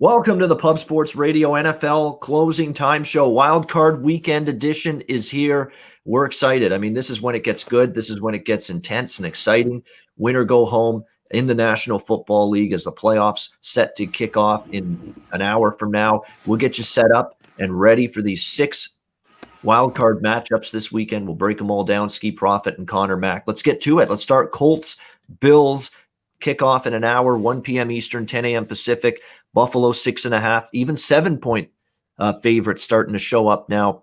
Welcome to the Pub Sports Radio NFL Closing Time Show. Wildcard Weekend edition is here. We're excited. I mean, this is when it gets good. This is when it gets intense and exciting. Win or go home in the National Football League as the playoffs set to kick off in an hour from now. We'll get you set up and ready for these 6 wildcard matchups this weekend. We'll break them all down. Skee Profit and Connor Mack. Let's get to it. Let's start Colts Bills. Kickoff in an hour, 1 p.m. Eastern, 10 a.m. Pacific. Buffalo 6.5, even 7-point favorites starting to show up now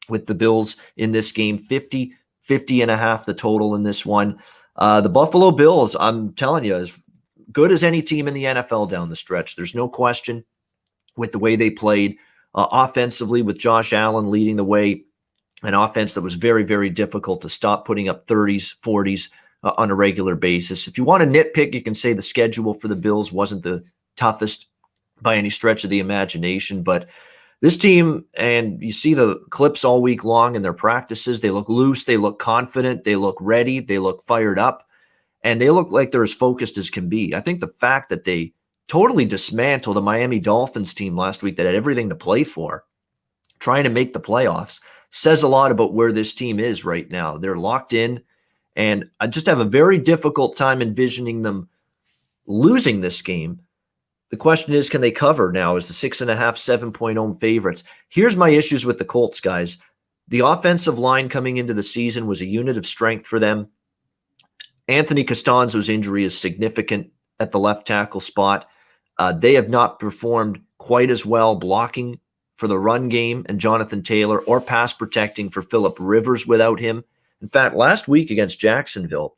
with the Bills in this game. 50.5 the total in this one. The Buffalo Bills, I'm telling you, as good as any team in the NFL down the stretch. There's no question with the way they played offensively, with Josh Allen leading the way, an offense that was very, very difficult to stop, putting up 30s, 40s on a regular basis. If you want to nitpick, you can say the schedule for the Bills wasn't the toughest by any stretch of the imagination, but this team, and you see the clips all week long in their practices, they look loose, they look confident, they look ready, they look fired up, and they look like they're as focused as can be. I think the fact that they totally dismantled a Miami Dolphins team last week that had everything to play for, trying to make the playoffs, says a lot about where this team is right now. They're locked in, and I just have a very difficult time envisioning them losing this game. The question is, can they cover now as the 6.5, 7-point home favorites? Here's my issues with the Colts, guys. The offensive line coming into the season was a unit of strength for them. Anthony Costanzo's injury is significant at the left tackle spot. They have not performed quite as well blocking for the run game and Jonathan Taylor, or pass protecting for Phillip Rivers without him. In fact, last week against Jacksonville,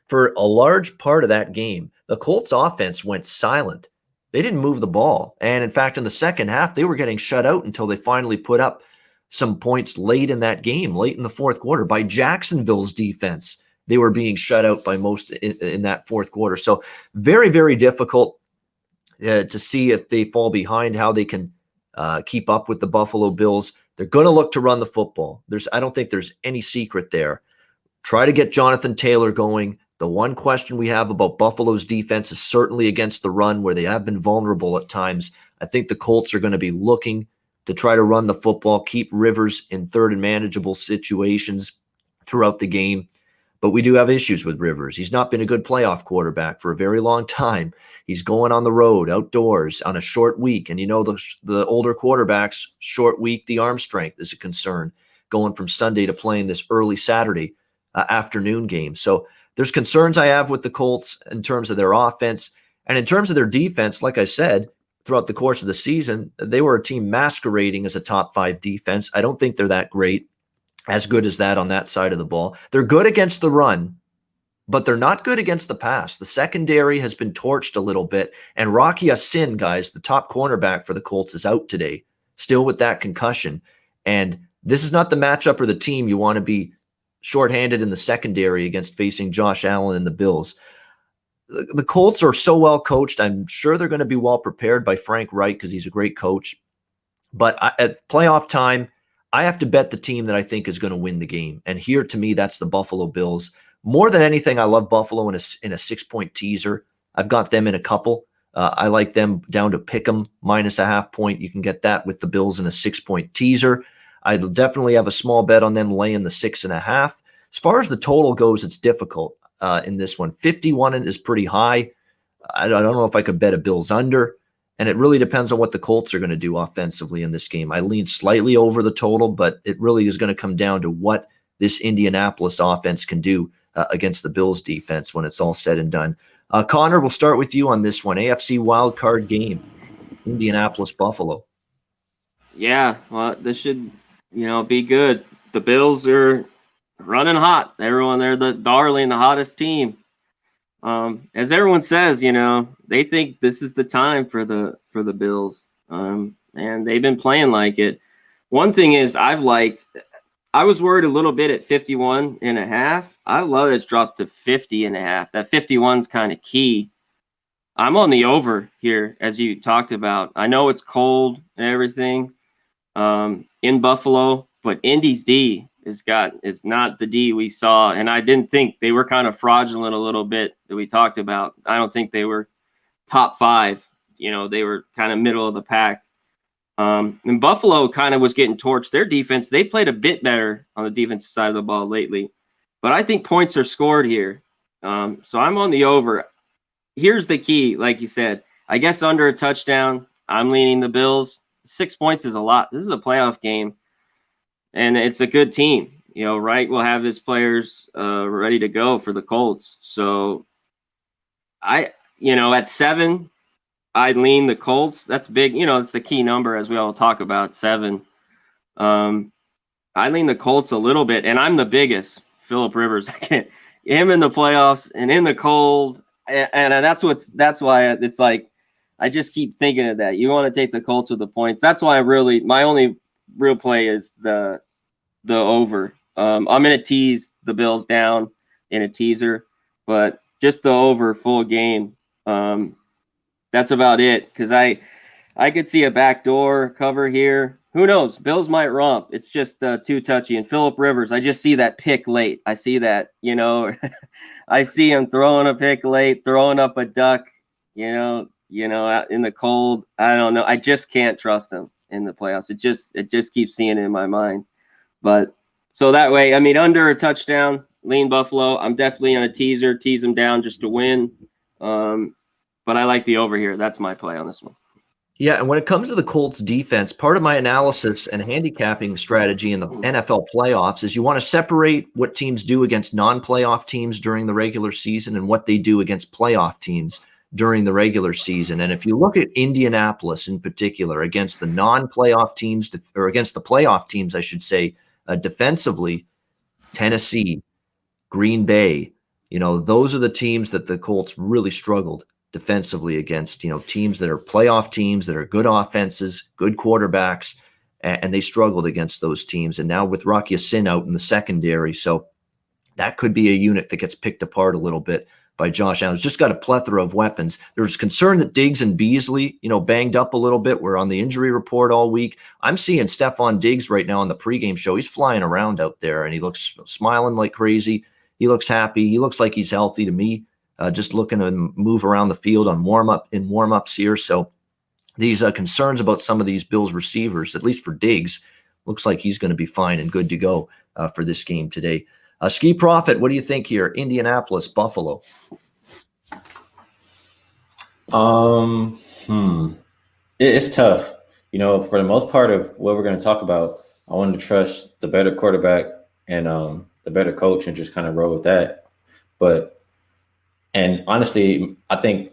for a large part of that game, the Colts offense went silent. They didn't move the ball. And in fact, in the second half, they were getting shut out until they finally put up some points late in that game, late in the fourth quarter, by Jacksonville's defense. They were being shut out by most in that fourth quarter. So very, very difficult to see if they fall behind, how they can keep up with the Buffalo Bills. They're going to look to run the football. I don't think there's any secret there. Try to get Jonathan Taylor going. The one question we have about Buffalo's defense is certainly against the run, where they have been vulnerable at times. I think the Colts are going to be looking to try to run the football, keep Rivers in third and manageable situations throughout the game. But we do have issues with Rivers. He's not been a good playoff quarterback for a very long time. He's going on the road, outdoors, on a short week. And you know, the older quarterbacks, short week, the arm strength is a concern, going from Sunday to playing this early Saturday afternoon game. So there's concerns I have with the Colts in terms of their offense. And in terms of their defense, like I said, throughout the course of the season, they were a team masquerading as a top 5 defense. I don't think they're that great, as good as that on that side of the ball. They're good against the run, but they're not good against the pass. The secondary has been torched a little bit. And Rocky Sin, guys, the top cornerback for the Colts, is out today, still with that concussion. And this is not the matchup or the team you want to be shorthanded in the secondary against, facing Josh Allen and the Bills. The Colts are so well coached. I'm sure they're going to be well prepared by Frank Reich, because he's a great coach. But at playoff time, I have to bet the team that I think is going to win the game. And here, to me, that's the Buffalo Bills. More than anything, I love Buffalo in a 6-point teaser. I've got them in a couple. I like them down to pick them -0.5 point. You can get that with the Bills in a 6-point teaser. I'll definitely have a small bet on them laying the 6.5. As far as the total goes, it's difficult in this one. 51 is pretty high. I don't know if I could bet a Bills under. And it really depends on what the Colts are going to do offensively in this game. I lean slightly over the total, but it really is going to come down to what this Indianapolis offense can do against the Bills defense when it's all said and done. Connor, we'll start with you on this one. AFC wildcard game, Indianapolis, Buffalo. Yeah, well, this should, be good. The Bills are running hot. They're the darling, the hottest team. As everyone says, they think this is the time for the Bills, and they've been playing like it. One thing is I was worried a little bit at 51.5. I love it's dropped to 50.5. That 51's kind of key. I'm on the over here, as you talked about. I know it's cold and everything in Buffalo, but Indy's D is not the D we saw, and I didn't think they were kind of fraudulent a little bit that we talked about. I don't think they were top 5 they were kind of middle of the pack. And Buffalo kind of was getting torched. Their defense, they played a bit better on the defensive side of the ball lately. But I think points are scored here. So I'm on the over. Here's the key, like you said. I guess under a touchdown, I'm leaning the Bills. 6 points is a lot. This is a playoff game, and it's a good team. Wright will have his players ready to go for the Colts. So at 7, I'd lean the Colts. That's big. It's the key number, as we all talk about, 7. I lean the Colts a little bit, and I'm the biggest. Phillip Rivers, him in the playoffs and in the cold, and that's why it's like I just keep thinking of that. You want to take the Colts with the points. That's why my only real play is the over. I'm gonna tease the Bills down in a teaser, but just the over full game. That's about it, because I could see a backdoor cover here. Who knows? Bills might romp. It's just too touchy. And Phillip Rivers, I just see that pick late. I see that, I see him throwing a pick late, throwing up a duck, out in the cold. I don't know. I just can't trust him in the playoffs. It just keeps seeing it in my mind. But so that way, under a touchdown, lean Buffalo. I'm definitely on a teaser, tease them down just to win. But I like the over here. That's my play on this one. Yeah, and when it comes to the Colts defense, part of my analysis and handicapping strategy in the NFL playoffs is you want to separate what teams do against non-playoff teams during the regular season and what they do against playoff teams during the regular season. And if you look at Indianapolis in particular against the non-playoff teams, or against the playoff teams, I should say, defensively, Tennessee, Green Bay, those are the teams that the Colts really struggled defensively against, teams that are playoff teams, that are good offenses, good quarterbacks, and they struggled against those teams. And now with Rocky Sin out in the secondary, so that could be a unit that gets picked apart a little bit by Josh Allen. He's just got a plethora of weapons. There's concern that Diggs and Beasley, banged up a little bit. We're on the injury report all week. I'm seeing Stephon Diggs right now on the pregame show. He's flying around out there, and he looks smiling like crazy. He looks happy. He looks like he's healthy to me. Just looking to move around the field on warm-ups here. So these concerns about some of these Bills receivers, at least for Diggs, looks like he's going to be fine and good to go for this game today. Skee Profit, what do you think here? Indianapolis, Buffalo. It's tough. For the most part of what we're going to talk about, I wanted to trust the better quarterback and the better coach and just kind of roll with that. And honestly, I think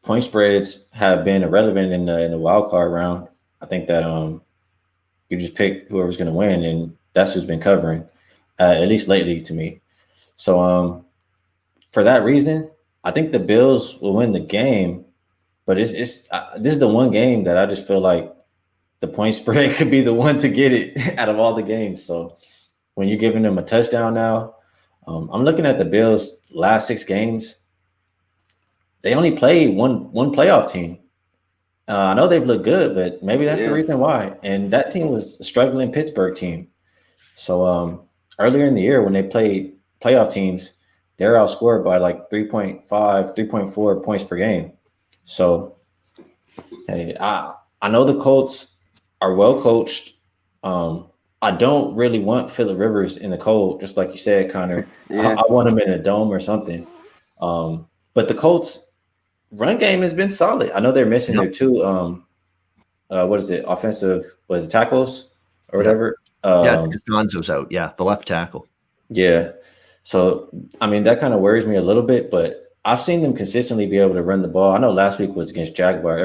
point spreads have been irrelevant in the wild card round. I think that you just pick whoever's going to win, and that's who's been covering, at least lately to me. So for that reason, I think the Bills will win the game. But this is the one game that I just feel like the point spread could be the one to get it out of all the games. So when you're giving them a touchdown now, I'm looking at the Bills' last 6 games. They only played one playoff team. I know they've looked good, but maybe that's the reason why. And that team was a struggling Pittsburgh team. So earlier in the year when they played playoff teams, they're outscored by like 3.5, 3.4 points per game. So hey, I know the Colts are well coached. I don't really want Phillip Rivers in the cold, just like you said, Connor. I want him in a dome or something. But the Colts run game has been solid. I know they're missing their 2 offensive tackles or whatever. Gonzo's out. Yeah, the left tackle. Yeah. So that kind of worries me a little bit, but I've seen them consistently be able to run the ball. I know last week was against Jaguar.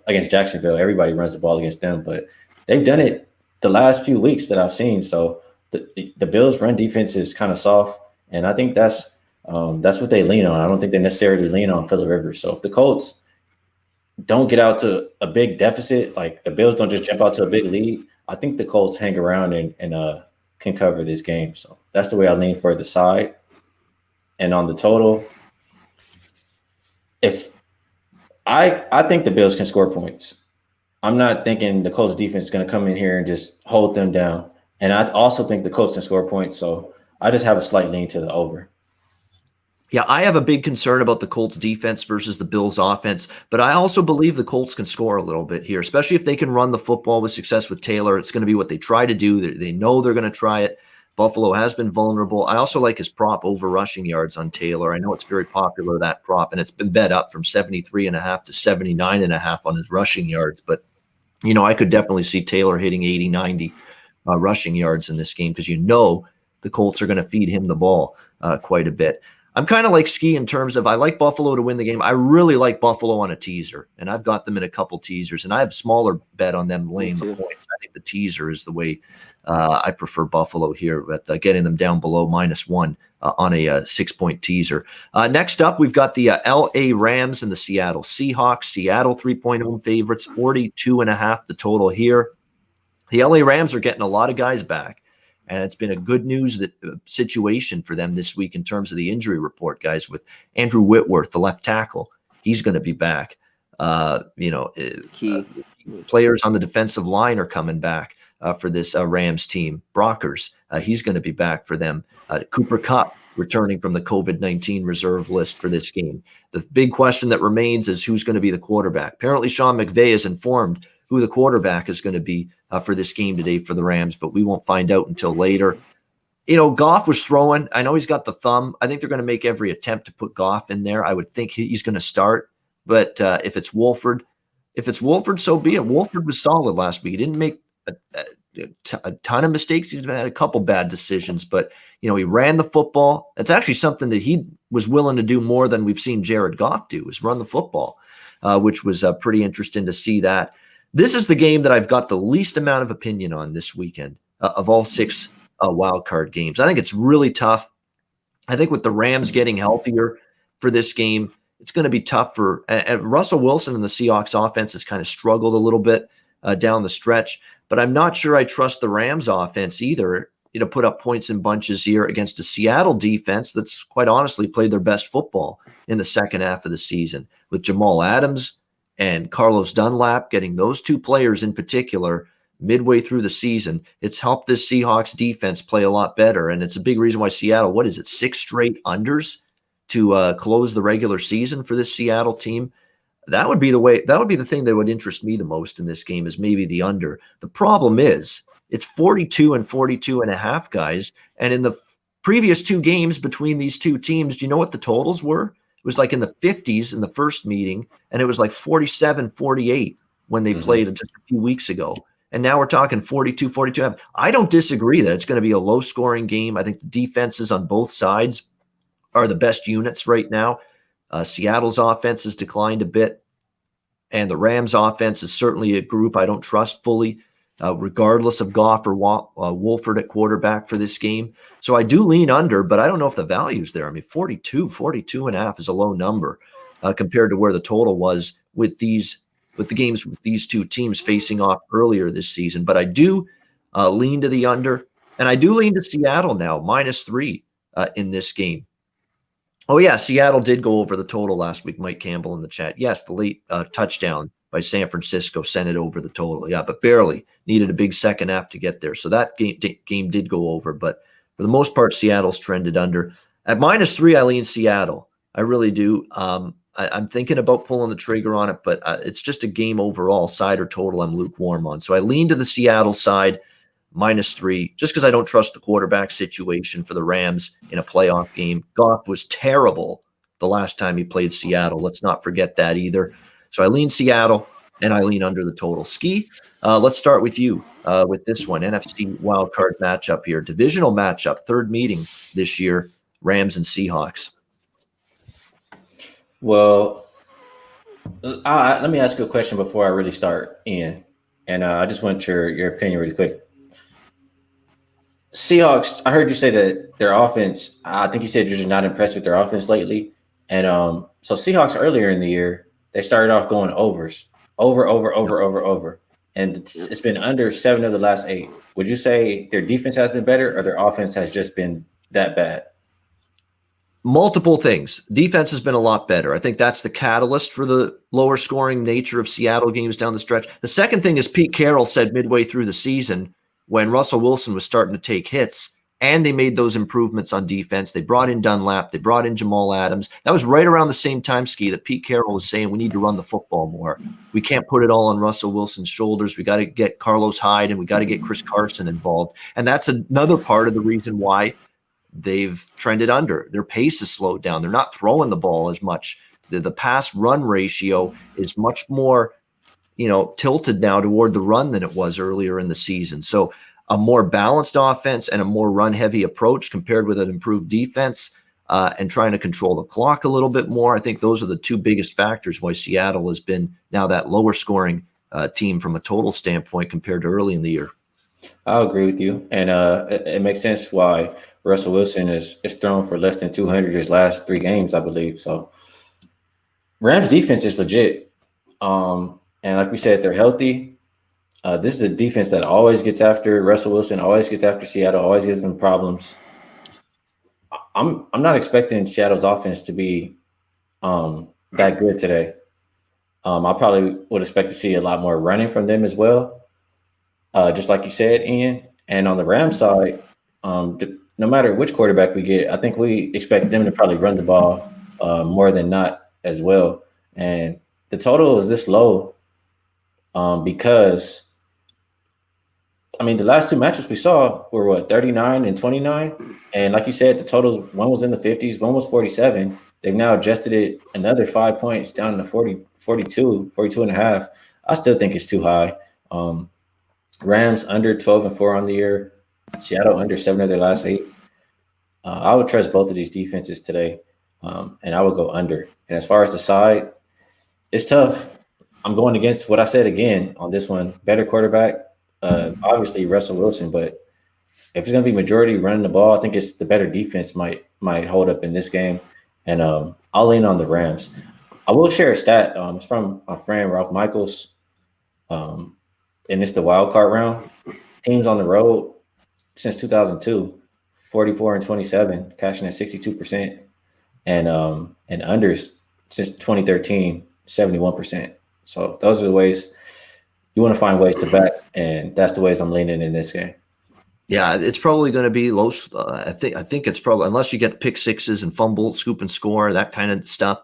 Against Jacksonville, everybody runs the ball against them, but they've done it the last few weeks that I've seen. So the Bills' run defense is kind of soft, and I think that's what they lean on. I don't think they necessarily lean on Phillip Rivers. So if the Colts don't get out to a big deficit, like the Bills don't just jump out to a big lead, I think the Colts hang around and can cover this game. So that's the way I lean for the side. And on the total, if I think the Bills can score points. I'm not thinking the Colts defense is going to come in here and just hold them down. And I also think the Colts can score points. So I just have a slight lean to the over. Yeah, I have a big concern about the Colts defense versus the Bills offense, but I also believe the Colts can score a little bit here, especially if they can run the football with success with Taylor. It's going to be what they try to do. They know they're going to try it. Buffalo has been vulnerable. I also like his prop over rushing yards on Taylor. I know it's very popular, that prop, and it's been bet up from 73.5 to 79.5 on his rushing yards. But, I could definitely see Taylor hitting 80, 90 rushing yards in this game because the Colts are going to feed him the ball quite a bit. I'm kind of like Skee in terms of I like Buffalo to win the game. I really like Buffalo on a teaser, and I've got them in a couple teasers, and I have a smaller bet on them laying the points. I think the teaser is the way I prefer Buffalo here, but getting them down below -1 on a 6-point teaser. Next up, we've got the L.A. Rams and the Seattle Seahawks. Seattle 3-point home favorites, 42.5 the total here. The L.A. Rams are getting a lot of guys back. And it's been a good news situation for them this week in terms of the injury report, guys, with Andrew Whitworth, the left tackle. He's going to be back. Players on the defensive line are coming back for this Rams team. Brockers, he's going to be back for them. Cooper Kupp returning from the COVID-19 reserve list for this game. The big question that remains is who's going to be the quarterback. Apparently, Sean McVay is informed who the quarterback is going to be for this game today for the Rams, but we won't find out until later. Goff was throwing. I know he's got the thumb. I think they're going to make every attempt to put Goff in there. I would think he's going to start, but if it's Wolford, so be it. Wolford was solid last week. He didn't make a ton of mistakes. He had a couple bad decisions, but he ran the football. That's actually something that he was willing to do more than we've seen Jared Goff do, is run the football, which was pretty interesting to see that. This is the game that I've got the least amount of opinion on this weekend of all 6 wild card games. I think it's really tough. I think with the Rams getting healthier for this game, it's going to be tough for Russell Wilson, and the Seahawks offense has kind of struggled a little bit down the stretch, but I'm not sure I trust the Rams offense either to put up points in bunches here against a Seattle defense that's quite honestly played their best football in the second half of the season with Jamal Adams and Carlos Dunlap, getting those 2 players in particular midway through the season. It's helped this Seahawks defense play a lot better, and it's a big reason why Seattle, 6 straight unders to close the regular season for this Seattle team. That would be the thing that would interest me the most in this game, is maybe the under. The problem is it's 42 and 42.5, guys, and in the previous 2 games between these 2 teams, do you know what the totals were? It was like in the 50s in the first meeting, and it was like 47-48 when they played just a few weeks ago. And now we're talking 42-42. I don't disagree that it's going to be a low-scoring game. I think the defenses on both sides are the best units right now. Seattle's offense has declined a bit, and the Rams' offense is certainly a group I don't trust fully, regardless of Goff or Wolford at quarterback for this game. So I do lean under, but I don't know if the value's there. I mean, 42.5 is a low number compared to where the total was with the games with these 2 teams facing off earlier this season. But I do lean to the under, and I do lean to Seattle now, -3 in this game. Oh, yeah, Seattle did go over the total last week. Mike Campbell in the chat. Yes, the late touchdown by San Francisco sent it over the total. Yeah, but barely. Needed a big second half to get there. So that game did go over. But for the most part, Seattle's trended under. At -3, I lean Seattle. I really do. I'm thinking about pulling the trigger on it, but it's just a game overall, side or total, I'm lukewarm on. So I lean to the Seattle side, -3, just because I don't trust the quarterback situation for the Rams in a playoff game. Goff was terrible the last time he played Seattle. Let's not forget that either. So I lean Seattle, and I lean under the total. Skee, let's start with you with this one. NFC wildcard matchup here. Divisional matchup, 3rd meeting this year, Rams and Seahawks. Well, let me ask you a question before I really start, Ian. And I just want your opinion really quick. Seahawks, I heard you say that their offense, I think you said you're just not impressed with their offense lately. And so Seahawks earlier in the year, they started off going overs, over. And it's been under 7 of the last 8. Would you say their defense has been better, or their offense has just been that bad? Multiple things. Defense has been a lot better. I think that's the catalyst for the lower scoring nature of Seattle games down the stretch. The second thing is Pete Carroll said midway through the season, when Russell Wilson was starting to take hits, and they made those improvements on defense. They brought in Dunlap. They brought in Jamal Adams. That was right around the same time, Skee, that Pete Carroll was saying we need to run the football more. We can't put it all on Russell Wilson's shoulders. We got to get Carlos Hyde and we got to get Chris Carson involved. And that's another part of the reason why they've trended under. Their pace is slowed down. They're not throwing the ball as much. The pass run ratio is much more, tilted now toward the run than it was earlier in the season. So a more balanced offense and a more run-heavy approach compared with an improved defense and trying to control the clock a little bit more. I think those are the two biggest factors why Seattle has been now that lower-scoring team from a total standpoint compared to early in the year. I'll agree with you. And it makes sense why Russell Wilson is thrown for less than 200 his last 3 games, I believe. So Rams defense is legit. And like we said, they're healthy. This is a defense that always gets after Russell Wilson, always gets after Seattle, always gives them problems. I'm not expecting Seattle's offense to be that good today. I probably would expect to see a lot more running from them as well, just like you said, Ian. And on the Rams side, no matter which quarterback we get, I think we expect them to probably run the ball more than not as well. And the total is this low because – the last 2 matchups we saw were 39 and 29. And like you said, the totals, one was in the 50s, one was 47. They've now adjusted it another 5 points down to 42 and a half. I still think it's too high. Rams under 12-4 on the year. Seattle under 7 of their last 8. I would trust both of these defenses today, and I would go under. And as far as the side, it's tough. I'm going against what I said again on this one. Better quarterback. Obviously Russell Wilson, but if it's going to be majority running the ball, I think it's the better defense might hold up in this game, and I'll lean on the Rams. I will share a stat. It's from my friend Ralph Michaels, and it's the wild card round. Teams on the road since 2002, 44 and 27, cashing at 62%, and unders since 2013, 71%. So those are the ways. You want to find ways to bet, and that's the ways I'm leaning in this game. Yeah, it's probably going to be low. I think it's probably, unless you get pick sixes and fumble, scoop and score, that kind of stuff,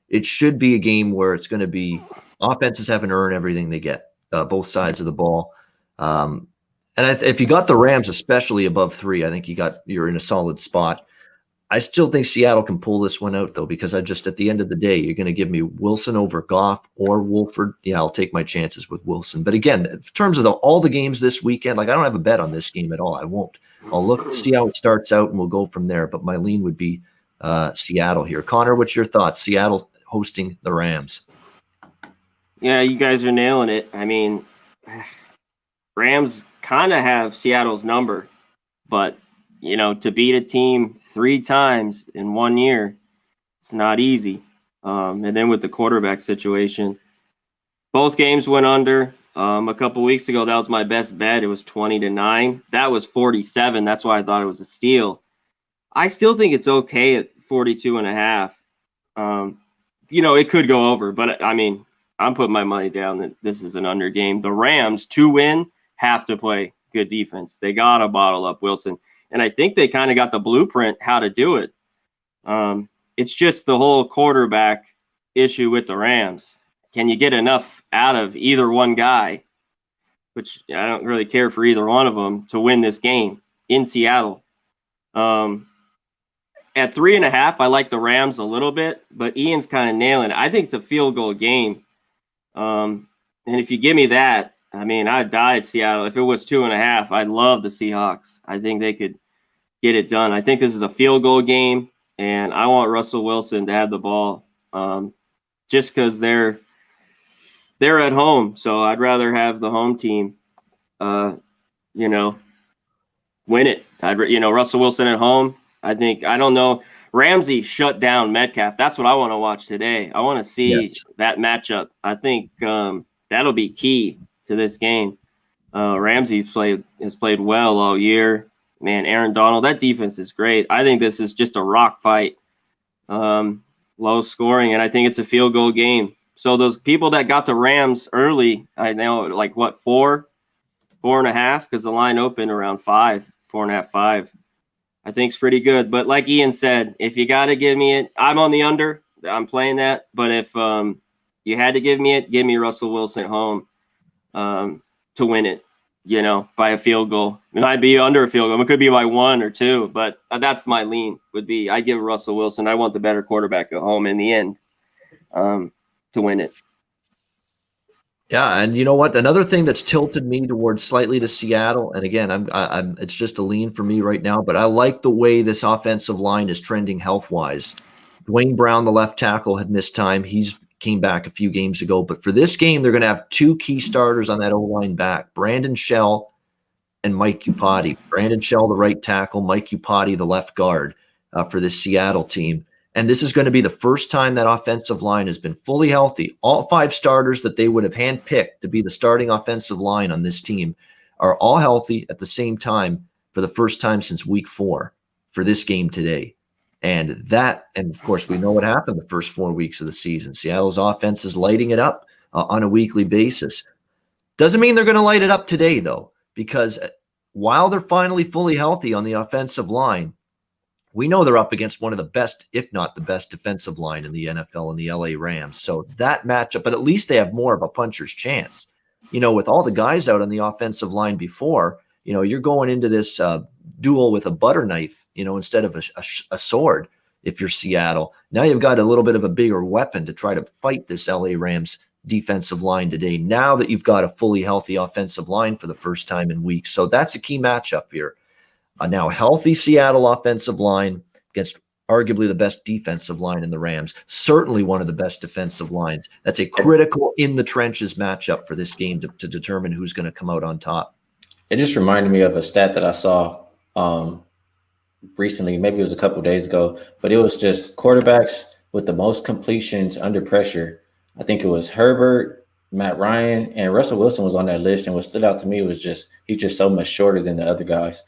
it should be a game where it's going to be offenses having to earn everything they get, both sides of the ball. And if you got the Rams, especially above 3, I think you're in a solid spot. I still think Seattle can pull this one out, though, because at the end of the day, you're going to give me Wilson over Goff or Wolford. Yeah, I'll take my chances with Wilson. But again, in terms of all the games this weekend, I don't have a bet on this game at all. I won't. I'll look, see how it starts out, and we'll go from there. But my lean would be Seattle here. Connor, what's your thoughts? Seattle hosting the Rams. Yeah, you guys are nailing it. Rams kind of have Seattle's number, but to beat a team 3 times in 1 year, it's not easy. And then with the quarterback situation, both games went under. A couple weeks ago, that was my best bet. It was 20-9. That was 47. That's why I thought it was a steal. I still think it's okay at 42.5. It could go over, but I'm putting my money down that this is an under game. The Rams, to win, have to play good defense. They got to bottle up Wilson. And I think they kind of got the blueprint how to do it. It's just the whole quarterback issue with the Rams. Can you get enough out of either one guy, which I don't really care for either one of them, to win this game in Seattle? At 3.5, I like the Rams a little bit, but Ian's kind of nailing it. I think it's a field goal game. And if you give me that, I'd die at Seattle. If it was 2.5, I'd love the Seahawks. I think they could get it done. I think this is a field goal game, and I want Russell Wilson to have the ball just because they're at home. So I'd rather have the home team, win it. Russell Wilson at home. I don't know. Ramsey shut down Metcalf. That's what I want to watch today. I want to see that matchup. I think that'll be key to this game. Ramsey has played well all year. Man, Aaron Donald, that defense is great. I think this is just a rock fight, low scoring, and I think it's a field goal game. So those people that got the Rams early, I know, 4.5, because the line opened around 5, 4.5, 5. I think it's pretty good. But like Ian said, if you got to give me it, I'm on the under. I'm playing that. But if you had to give me it, give me Russell Wilson at home to win it, by a field goal. It might be under a field goal. It could be by 1 or 2, but that's my lean would be I give Russell Wilson. I want the better quarterback at home in the end to win it. Yeah, and you know what? Another thing that's tilted me towards slightly to Seattle, and again, I'm it's just a lean for me right now, but I like the way this offensive line is trending health-wise. Dwayne Brown, the left tackle, had missed time. He's came back a few games ago, but for this game, they're going to have 2 key starters on that O-line back, Brandon Shell and Mike Upati. Brandon Shell, the right tackle, Mike Upati, the left guard for this Seattle team. And this is going to be the first time that offensive line has been fully healthy. All 5 starters that they would have handpicked to be the starting offensive line on this team are all healthy at the same time for the first time since week 4 for this game today. And of course, we know what happened the first 4 weeks of the season. Seattle's offense is lighting it up on a weekly basis. Doesn't mean they're going to light it up today, though, because while they're finally fully healthy on the offensive line, we know they're up against one of the best, if not the best, defensive line in the NFL in the LA Rams. So that matchup, but at least they have more of a puncher's chance. With all the guys out on the offensive line before, you're going into this duel with a butter knife, instead of a sword if you're Seattle. Now you've got a little bit of a bigger weapon to try to fight this LA Rams defensive line today, now that you've got a fully healthy offensive line for the first time in weeks. So that's a key matchup here. A now healthy Seattle offensive line against arguably the best defensive line in the Rams, certainly one of the best defensive lines. That's a critical in the trenches matchup for this game to determine who's going to come out on top. It just reminded me of a stat that I saw recently, maybe it was a couple of days ago, but it was just quarterbacks with the most completions under pressure. I think it was Herbert, Matt Ryan, and Russell Wilson was on that list. And what stood out to me was he's just so much shorter than the other guys.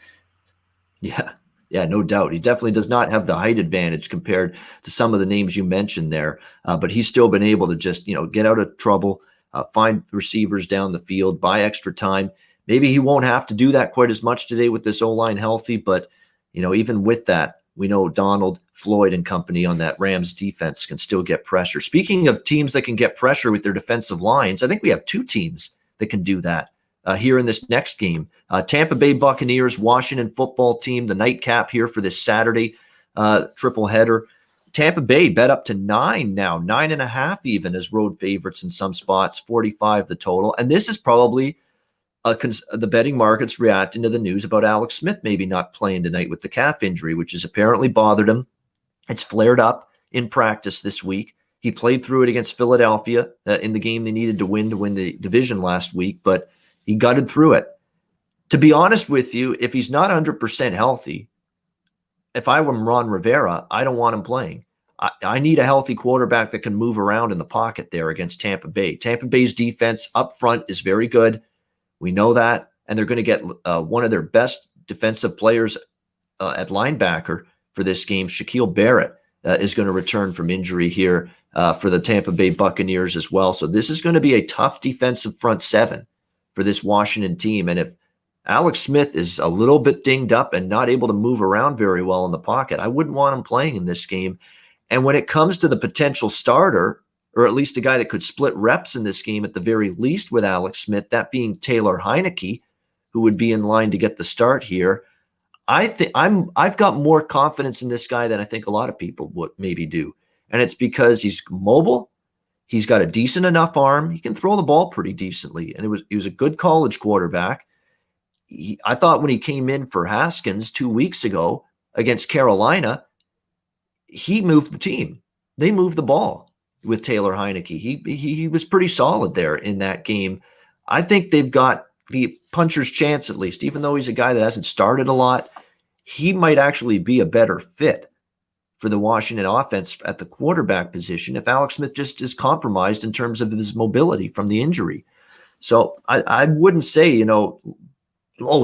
Yeah, no doubt. He definitely does not have the height advantage compared to some of the names you mentioned there. But he's still been able to just, get out of trouble, find receivers down the field, buy extra time. Maybe he won't have to do that quite as much today with this O-line healthy. But, even with that, we know Donald, Floyd, and company on that Rams defense can still get pressure. Speaking of teams that can get pressure with their defensive lines, I think we have 2 teams that can do that. Here in this next game, Tampa Bay Buccaneers, Washington football team, the nightcap here for this Saturday triple header. Tampa Bay bet up to 9 now, 9.5 even as road favorites in some spots, 45 the total. And this is probably the betting markets reacting to the news about Alex Smith maybe not playing tonight with the calf injury, which has apparently bothered him. It's flared up in practice this week. He played through it against Philadelphia in the game they needed to win the division last week, but he gutted through it. To be honest with you, if he's not 100% healthy, if I were Ron Rivera, I don't want him playing. I need a healthy quarterback that can move around in the pocket there against Tampa Bay. Tampa Bay's defense up front is very good. We know that. And they're going to get one of their best defensive players at linebacker for this game. Shaquille Barrett is going to return from injury here for the Tampa Bay Buccaneers as well. So this is going to be a tough defensive front 7 for this Washington team. And if Alex Smith is a little bit dinged up and not able to move around very well in the pocket, I wouldn't want him playing in this game. And when it comes to the potential starter, or at least a guy that could split reps in this game at the very least with Alex Smith, that being Taylor Heineke, who would be in line to get the start here, I've got more confidence in this guy than I think a lot of people would maybe do. And it's because he's mobile. He's got a decent enough arm. He can throw the ball pretty decently. And he was a good college quarterback. I thought when he came in for Haskins 2 weeks ago against Carolina, he moved the team. They moved the ball with Taylor Heineke. He was pretty solid there in that game. I think they've got the puncher's chance, at least, even though he's a guy that hasn't started a lot. He might actually be a better fit for the Washington offense at the quarterback position if Alex Smith just is compromised in terms of his mobility from the injury. So I wouldn't say,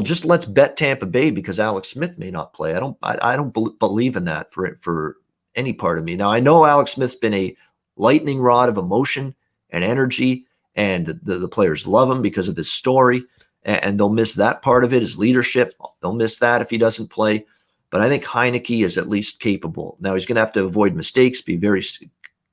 just let's bet Tampa Bay because Alex Smith may not play. I don't believe in that for any part of me. Now, I know Alex Smith's been a lightning rod of emotion and energy, and the players love him because of his story, and they'll miss that part of it, his leadership. They'll miss that if he doesn't play. but I think Heineke is at least capable. Now he's going to have to avoid mistakes, be very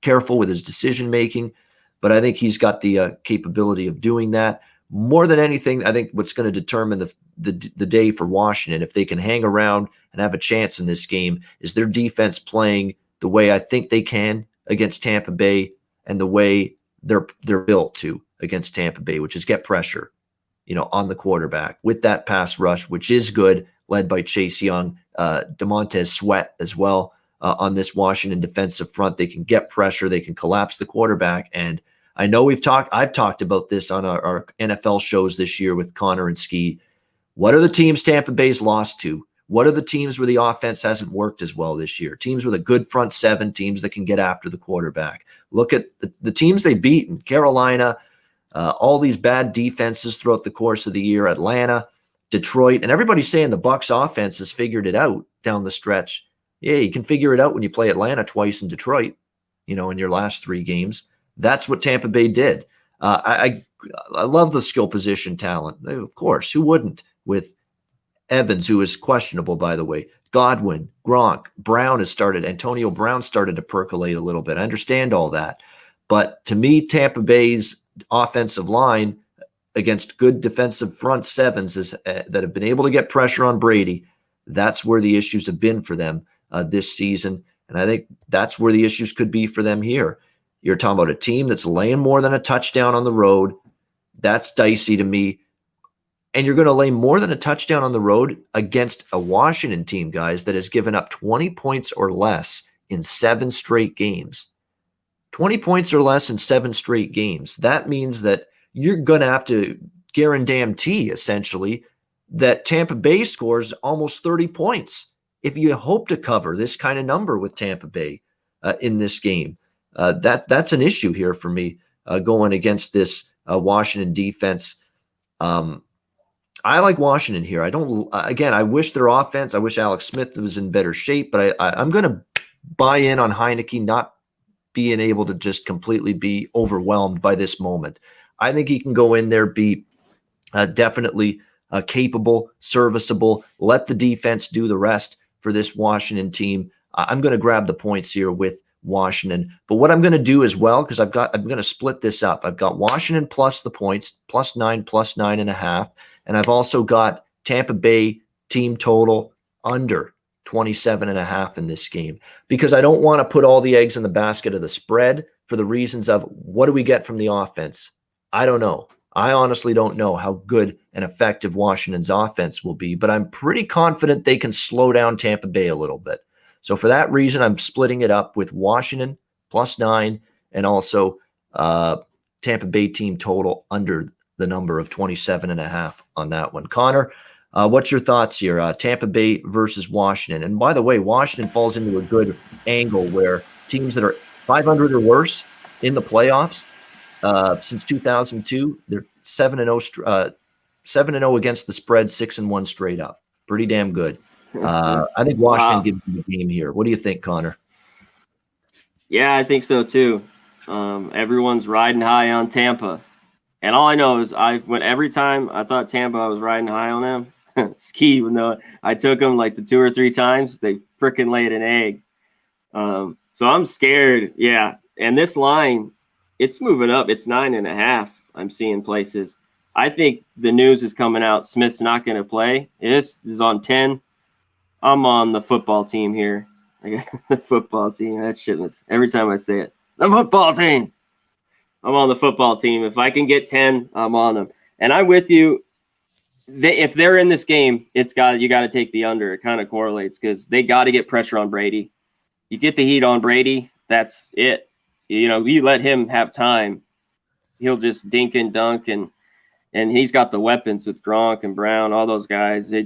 careful with his decision making, but I think he's got the capability of doing that. More than anything, I think what's going to determine the day for Washington, if they can hang around and have a chance in this game, is their defense playing the way I think they can against Tampa Bay and the way they're built to against Tampa Bay, which is get pressure, on the quarterback with that pass rush, which is good, led by Chase Young, DeMontez Sweat as well on this Washington defensive front. They can get pressure, they can collapse the quarterback, and I know I've talked about this on our NFL shows this year with Connor and Skee. What are the teams Tampa Bay's lost to? What are the teams where the offense hasn't worked as well this year? Teams with a good front seven, teams that can get after the quarterback. Look at the teams they beat in Carolina, all these bad defenses throughout the course of the year, Atlanta, Detroit, and everybody's saying the Bucs offense has figured it out down the stretch. Yeah, you can figure it out when you play Atlanta twice in Detroit, in your last 3 games. That's what Tampa Bay did. I love the skill position talent. Of course, who wouldn't? With Evans, who is questionable, by the way, Godwin, Gronk, Antonio Brown started to percolate a little bit. I understand all that. But to me, Tampa Bay's offensive line against good defensive front sevens that have been able to get pressure on Brady, that's where the issues have been for them this season. And I think that's where the issues could be for them here. You're talking about a team that's laying more than a touchdown on the road. That's dicey to me. And you're going to lay more than a touchdown on the road against a Washington team, guys, that has given up 20 points or less in 7 straight games. 20 points or less in 7 straight games. That means that you're going to have to guarantee, essentially, that Tampa Bay scores almost 30 points if you hope to cover this kind of number with Tampa Bay in this game. That's an issue here for me going against this Washington defense. I like Washington here. I wish their offense, I wish Alex Smith was in better shape, but I'm going to buy in on Heineke not being able to just completely be overwhelmed by this moment. I think he can go in there, be definitely capable, serviceable, let the defense do the rest for this Washington team. I'm going to grab the points here with Washington. But what I'm going to do as well, because I'm going to split this up. I've got Washington plus the points, +9, +9.5. And I've also got Tampa Bay team total under 27.5 in this game, because I don't want to put all the eggs in the basket of the spread for the reasons of what do we get from the offense? I don't know. I honestly don't know how good and effective Washington's offense will be, but I'm pretty confident they can slow down Tampa Bay a little bit. So for that reason, I'm splitting it up with Washington +9 and also Tampa Bay team total under the number of 27.5 on that one. Connor, what's your thoughts here? Tampa Bay versus Washington. And by the way, Washington falls into a good angle where teams that are 500 or worse in the playoffs since 2002, they're 7-0 against the spread, 6-1 straight up. Pretty damn good. I think Washington gives you the game here. What do you think, Connor? Yeah, I think so too. Everyone's riding high on Tampa. And all I know is every time I thought Tampa, I was riding high on them. Skee, even though I took them like the 2 or 3 times, they freaking laid an egg. So I'm scared. Yeah. And this line, it's moving up. It's 9.5. I'm seeing places. I think the news is coming out. Smith's not going to play. This is on 10. I'm on the football team here. I got the football team. That shit was every time I say it. The football team. I'm on the football team. If I can get 10, I'm on them. And I'm with you. If they're in this game, you got to take the under. It kind of correlates because they got to get pressure on Brady. You get the heat on Brady, that's it. You let him have time, he'll just dink and dunk, and he's got the weapons with Gronk and Brown, all those guys. They'll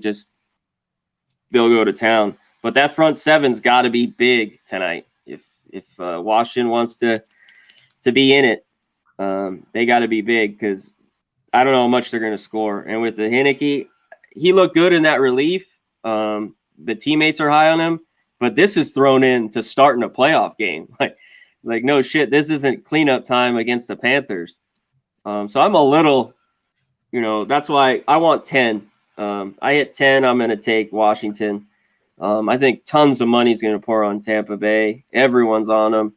go to town. But that front seven's got to be big tonight. If Washington wants to be in it, they got to be big because I don't know how much they're going to score. And with the Heineke, he looked good in that relief. The teammates are high on him, but this is thrown in to starting a playoff game. Like no shit, this isn't cleanup time against the Panthers. So I'm a little, that's why I want 10. I hit 10. I'm going to take Washington. I think tons of money is going to pour on Tampa Bay. Everyone's on them.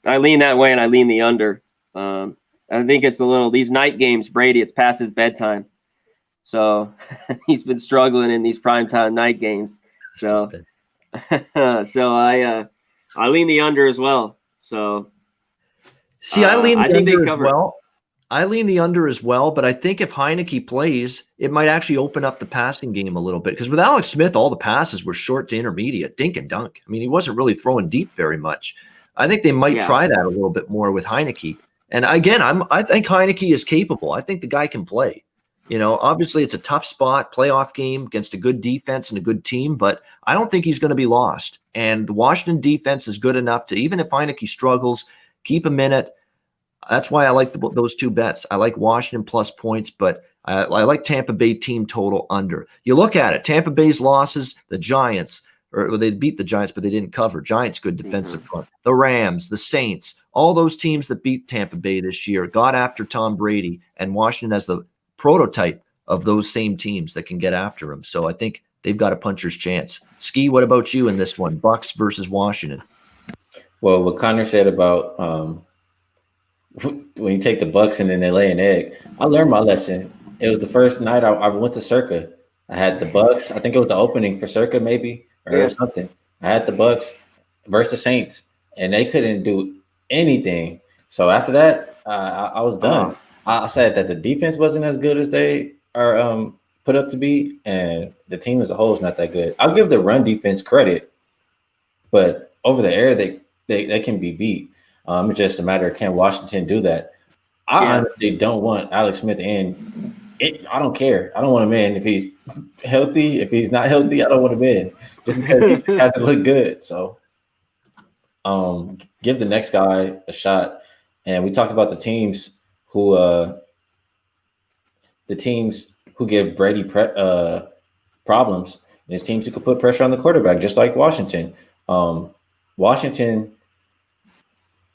I lean that way, and I lean the under. I think it's a little, these night games, Brady, it's past his bedtime. So he's been struggling in these primetime night games. So I lean the under as well. So see, I lean the under as cover. well. I lean the under as well, but I think if Heineke plays, it might actually open up the passing game a little bit. Because with Alex Smith, all the passes were short to intermediate, dink and dunk. I mean, he wasn't really throwing deep very much. I think they might try that a little bit more with Heineke. And again, I think Heineke is capable. I think the guy can play. You know, obviously it's a tough spot, playoff game against a good defense and a good team, but I don't think he's going to be lost. And the Washington defense is good enough to, even if Heineke struggles, keep him in it. That's why I like those two bets. I like Washington plus points, but I like Tampa Bay team total under. You look at it, Tampa Bay's losses, the Giants, or they beat the Giants, but they didn't cover. Giants, good defensive front. The Rams, the Saints, all those teams that beat Tampa Bay this year got after Tom Brady, and Washington has the prototype of those same teams that can get after him. So I think they've got a puncher's chance. Skee, what about you in this one? Bucks versus Washington. Well, what Connor said about when you take the Bucks and then they lay an egg, I learned my lesson. It was the first night I went to Circa. I had the Bucks. I think it was the opening for Circa, maybe, or something. I had the Bucks versus Saints, and they couldn't do anything. So after that, I was done. I said that the defense wasn't as good as they are put up to be, and the team as a whole is not that good. I'll give the run defense credit, but over the air, they can be beat. It's just a matter of can Washington do that. I honestly don't want Alex Smith in. I don't care. I don't want him in if he's healthy. If he's not healthy, I don't want him in just because he just has to look good. So give the next guy a shot. And we talked about the teams who give Brady problems. There's teams who could put pressure on the quarterback, just like Washington. Washington,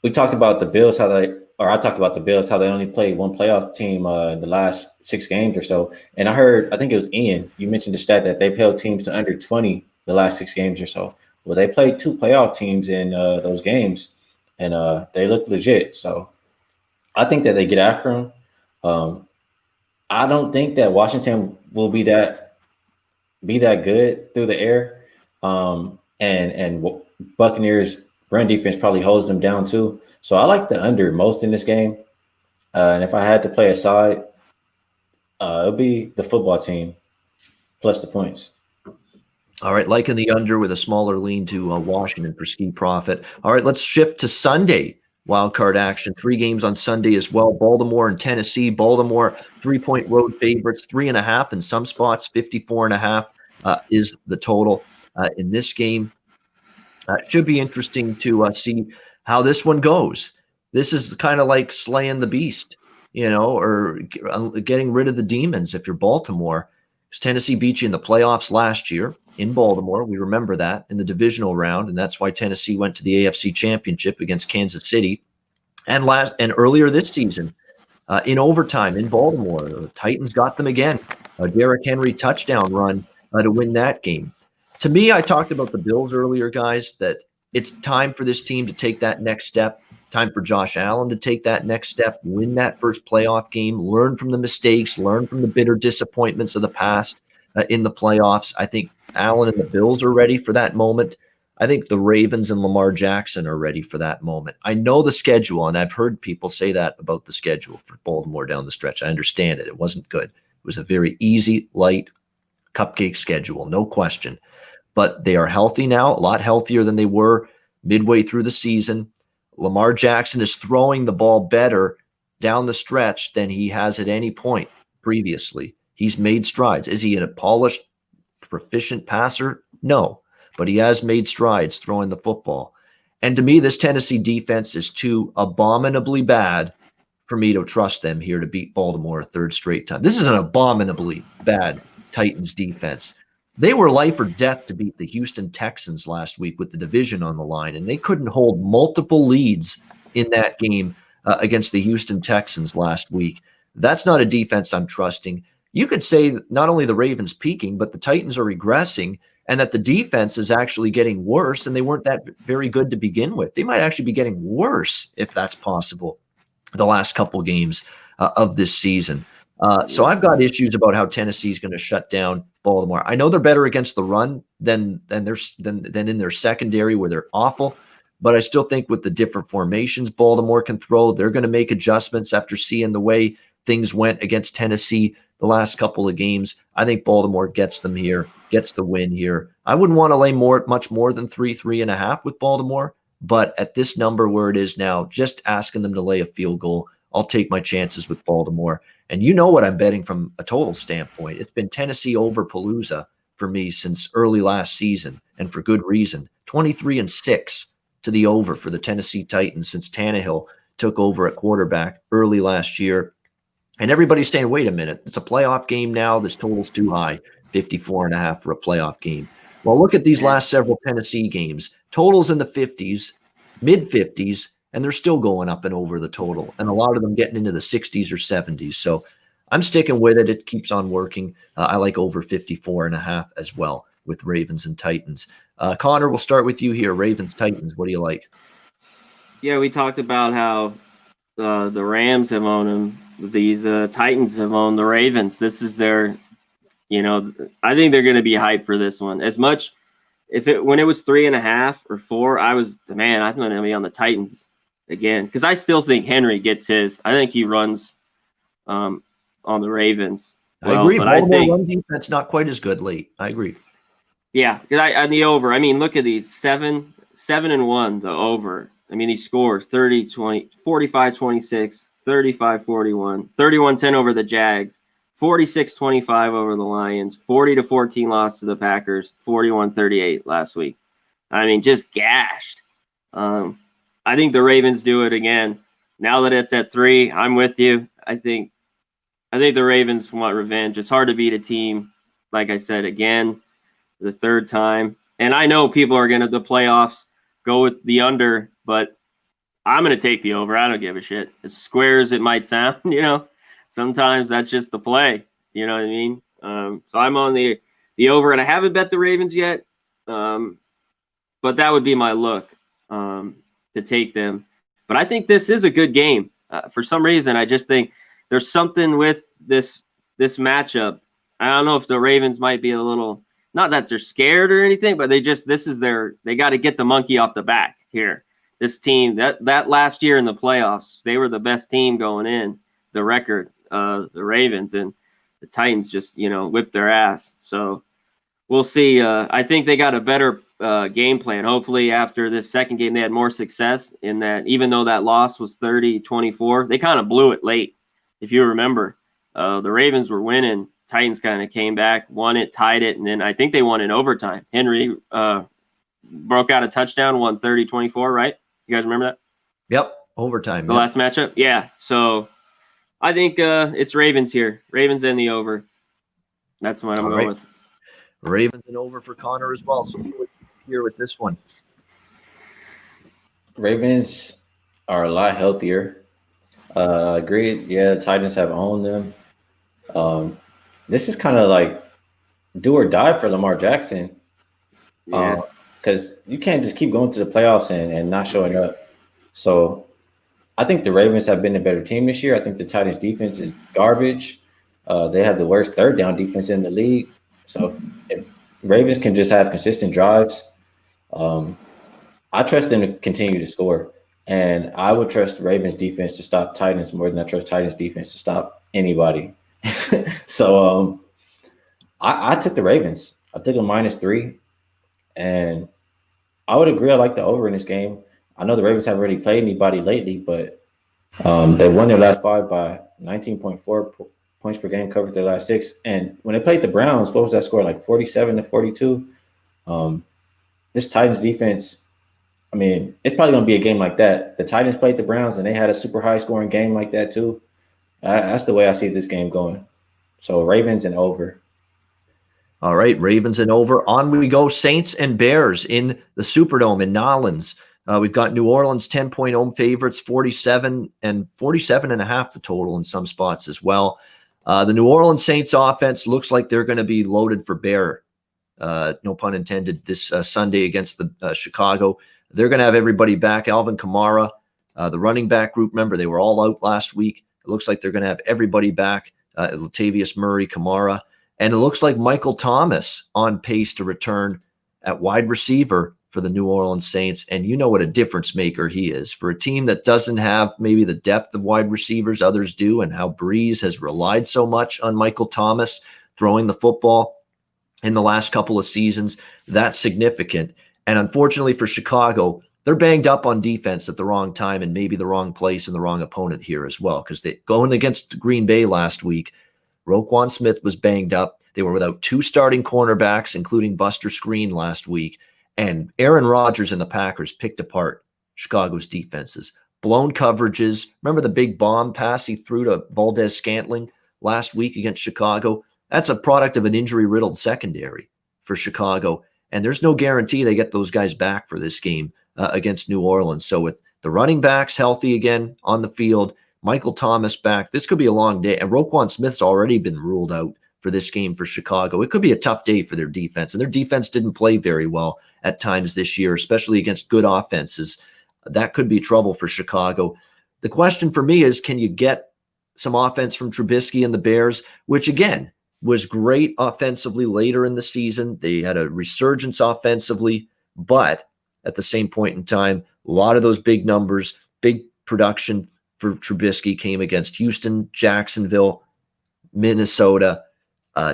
we talked about the Bills, I talked about the Bills, how they only played one playoff team in the last 6 games or so. And I think it was Ian, you mentioned the stat that they've held teams to under 20 the last 6 games or so. Well, they played 2 playoff teams in those games, and they look legit. So I think that they get after them. I don't think that Washington will be that good through the air. And Buccaneers run defense probably holds them down too. So I like the under most in this game. And if I had to play a side, it'll be the football team plus the points. All right, liking the under with a smaller lean to Washington for Skee Profit. All right, let's shift to Sunday wildcard action. 3 games on Sunday as well. Baltimore and Tennessee. Baltimore 3-point road favorites, 3.5 in some spots. 54.5 is the total in this game. Should be interesting to see how this one goes. This is kind of like slaying the beast, or getting rid of the demons if you're Baltimore. Because Tennessee beat you in the playoffs last year in Baltimore. We remember that in the divisional round, and that's why Tennessee went to the AFC Championship against Kansas City. And earlier this season, in overtime in Baltimore, the Titans got them again. A Derrick Henry touchdown run to win that game. To me, I talked about the Bills earlier, guys, that it's time for this team to take that next step, time for Josh Allen to take that next step, win that first playoff game, learn from the mistakes, learn from the bitter disappointments of the past in the playoffs. I think Allen and the Bills are ready for that moment. I think the Ravens and Lamar Jackson are ready for that moment. I know the schedule, and I've heard people say that about the schedule for Baltimore down the stretch. I understand it. It wasn't good. It was a very easy, light, cupcake schedule, no question. But they are healthy now, a lot healthier than they were midway through the season. Lamar Jackson is throwing the ball better down the stretch than he has at any point previously. He's made strides. Is he a polished, proficient passer? No, but he has made strides throwing the football. And to me, this Tennessee defense is too abominably bad for me to trust them here to beat Baltimore a 3rd straight time. This is an abominably bad Titans defense. They were life or death to beat the Houston Texans last week with the division on the line, and they couldn't hold multiple leads in that game against the Houston Texans last week. That's not a defense I'm trusting. You could say not only the Ravens peaking, but the Titans are regressing, and that the defense is actually getting worse, and they weren't that very good to begin with. They might actually be getting worse, if that's possible, the last couple games of this season. So I've got issues about how Tennessee is going to shut down Baltimore. I know they're better against the run than in their secondary, where they're awful. But I still think with the different formations Baltimore can throw, they're going to make adjustments after seeing the way things went against Tennessee the last couple of games. I think Baltimore gets them here, gets the win here. I wouldn't want to lay much more than 3.5 with Baltimore. But at this number where it is now, just asking them to lay a field goal, I'll take my chances with Baltimore. And you know what I'm betting from a total standpoint. It's been Tennessee over Palooza for me since early last season, and for good reason. 23-6 to the over for the Tennessee Titans since Tannehill took over at quarterback early last year. And everybody's saying, wait a minute, it's a playoff game now. This total's too high, 54.5 for a playoff game. Well, look at these last several Tennessee games. Totals in the 50s, mid-50s, and they're still going up and over the total. And a lot of them getting into the 60s or 70s. So I'm sticking with it. It keeps on working. I like over 54.5 as well with Ravens and Titans. Connor, we'll start with you here. Ravens, Titans, what do you like? Yeah, we talked about how the Rams have owned them. These Titans have owned the Ravens. This is their, I think they're going to be hyped for this one. As much, when it was 3.5 or 4, I'm going to be on the Titans again, because I still think Henry gets his. I think he runs on the Ravens. I agree. But Baltimore run defense not quite as good late. I agree. Yeah, on the over. I mean, look at these 7-1, the over. I mean, he scores 30-20, 45-26, 35-41, 31-10 over the Jags, 46-25 over the Lions, 40-14 loss to the Packers, 41-38 last week. I mean, just gashed. I think the Ravens do it again. Now that it's at 3, I'm with you. I think the Ravens want revenge. It's hard to beat a team, like I said, again, the third time. And I know people are going to the playoffs go with the under, but I'm going to take the over. I don't give a shit. As square as it might sound, sometimes that's just the play. You know what I mean? So I'm on the over, and I haven't bet the Ravens yet. But that would be my look to take them. But I think this is a good game. For some reason, I just think there's something with this matchup. I don't know if the Ravens might be a little, not that they're scared or anything, but they got to get the monkey off the back here. This team, that last year in the playoffs, they were the best team going in, the record, the Ravens, and the Titans just, whipped their ass. So we'll see. I think they got a better game plan. Hopefully after this second game, they had more success in that, even though that loss was 30-24, they kind of blew it late. If you remember, the Ravens were winning. Titans kind of came back, won it, tied it, and then I think they won in overtime. Henry broke out a touchdown, won 30-24, right? You guys remember that? Yep, overtime. The last matchup? Yeah. So I think it's Ravens here. Ravens in the over. That's what I'm going with. Ravens and over for Connor as well. So we're here with this one. Ravens are a lot healthier. Agreed. Yeah, the Titans have owned them. This is kind of like do or die for Lamar Jackson. Yeah. Because you can't just keep going to the playoffs and not showing up. So I think the Ravens have been a better team this year. I think the Titans defense is garbage. They have the worst third down defense in the league. So if Ravens can just have consistent drives, I trust them to continue to score. And I would trust the Ravens defense to stop Titans more than I trust Titans defense to stop anybody. So I took the Ravens. I took a -3. And I would agree. I like the over in this game. I know the Ravens haven't really played anybody lately, but they won their last 5 by 19.4 points per game, covered their last 6. And when they played the Browns, what was that score? Like 47-42. This Titans defense, I mean, it's probably going to be a game like that. The Titans played the Browns, and they had a super high scoring game like that too. That's the way I see this game going. So Ravens and over. All right, Ravens and over. On we go, Saints and Bears in the Superdome in Nolans. We've got New Orleans 10-point home favorites, 47 and 47.5 the total in some spots as well. The New Orleans Saints offense looks like they're going to be loaded for bear no pun intended, this Sunday against the Chicago. They're going to have everybody back. Alvin Kamara, the running back group, remember, they were all out last week. It looks like they're going to have everybody back. Latavius Murray, Kamara. And it looks like Michael Thomas on pace to return at wide receiver for the New Orleans Saints. And you know what a difference maker he is for a team that doesn't have maybe the depth of wide receivers others do, and how Breeze has relied so much on Michael Thomas throwing the football in the last couple of seasons. That's significant. And unfortunately for Chicago, they're banged up on defense at the wrong time and maybe the wrong place and the wrong opponent here as well, because they going against Green Bay last week, Roquan Smith was banged up. They were without 2 starting cornerbacks, including Buster Skrine last week. And Aaron Rodgers and the Packers picked apart Chicago's defenses. Blown coverages. Remember the big bomb pass he threw to Valdez-Scantling last week against Chicago? That's a product of an injury-riddled secondary for Chicago. And there's no guarantee they get those guys back for this game against New Orleans. So with the running backs healthy again on the field, Michael Thomas back, this could be a long day. And Roquan Smith's already been ruled out for this game for Chicago. It could be a tough day for their defense. And their defense didn't play very well at times this year, especially against good offenses. That could be trouble for Chicago. The question for me is, can you get some offense from Trubisky and the Bears, which again was great offensively later in the season. They had a resurgence offensively, but at the same point in time, a lot of those big numbers, big production for Trubisky came against Houston, Jacksonville, Minnesota,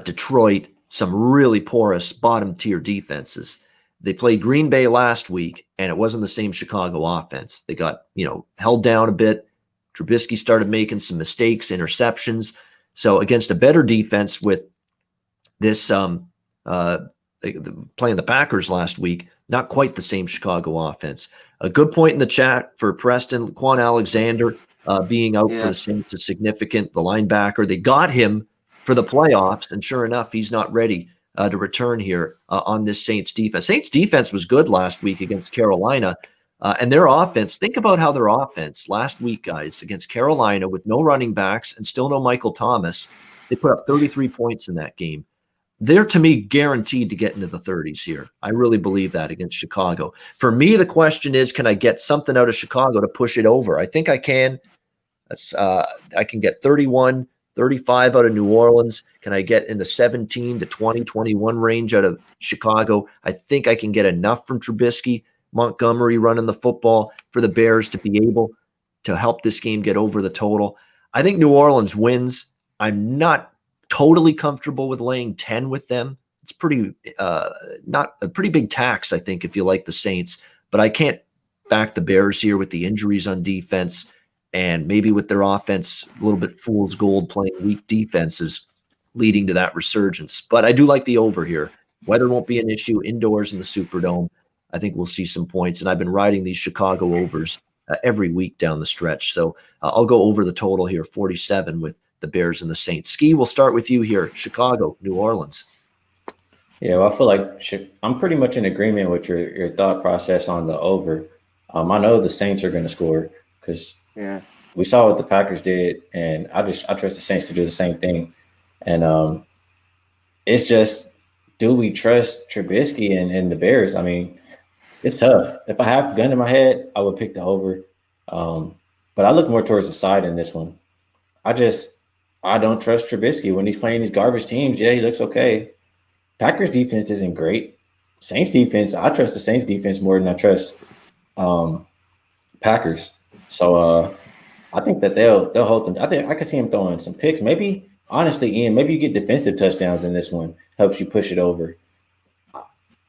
Detroit, some really porous bottom-tier defenses. They played Green Bay last week, and it wasn't the same Chicago offense. They got, held down a bit. Trubisky started making some mistakes, interceptions. So against a better defense with this playing the Packers last week, not quite the same Chicago offense. A good point in the chat for Preston, Quan Alexander being out for the Saints is significant. The linebacker, they got him for the playoffs, and sure enough, he's not ready to return here on this Saints defense. Saints defense was good last week against Carolina, and their offense, think about how their offense last week, guys, against Carolina with no running backs and still no Michael Thomas, they put up 33 points in that game. They're, to me, guaranteed to get into the 30s here. I really believe that against Chicago. For me, the question is, can I get something out of Chicago to push it over? I think I can. I can get 31, 35 out of New Orleans. Can I get in the 17 to 20, 21 range out of Chicago? I think I can get enough from Trubisky, Montgomery running the football for the Bears to be able to help this game get over the total. I think New Orleans wins. I'm not totally comfortable with laying 10 with them. It's pretty not a pretty big tax, I think, if you like the Saints. But I can't back the Bears here with the injuries on defense and maybe with their offense a little bit fool's gold playing weak defenses leading to that resurgence. But I do like the over here. Weather won't be an issue indoors in the Superdome. I think we'll see some points. And I've been riding these Chicago overs every week down the stretch. So I'll go over the total here, 47 with the Bears and the Saints. Skee, we'll start with you here. Chicago, New Orleans. Yeah, well, I feel like I'm pretty much in agreement with your thought process on the over. I know the Saints are going to score because we saw what the Packers did, and I trust the Saints to do the same thing. And it's just, do we trust Trubisky and the Bears? I mean, it's tough. If I have a gun in my head, I would pick the over. But I look more towards the side in this one. I don't trust Trubisky when he's playing these garbage teams. Yeah, he looks okay. Packers defense isn't great. Saints defense, I trust the Saints defense more than I trust Packers. So I think that they'll hold them. I think I could see him throwing some picks. Maybe, honestly, Ian, maybe you get defensive touchdowns in this one. Helps you push it over.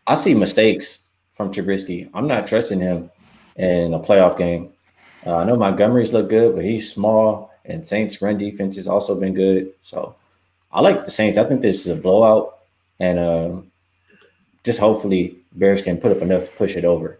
I see mistakes from Trubisky. I'm not trusting him in a playoff game. I know Montgomery's look good, but he's small, and Saints' run defense has also been good. So I like the Saints. I think this is a blowout, and just hopefully Bears can put up enough to push it over.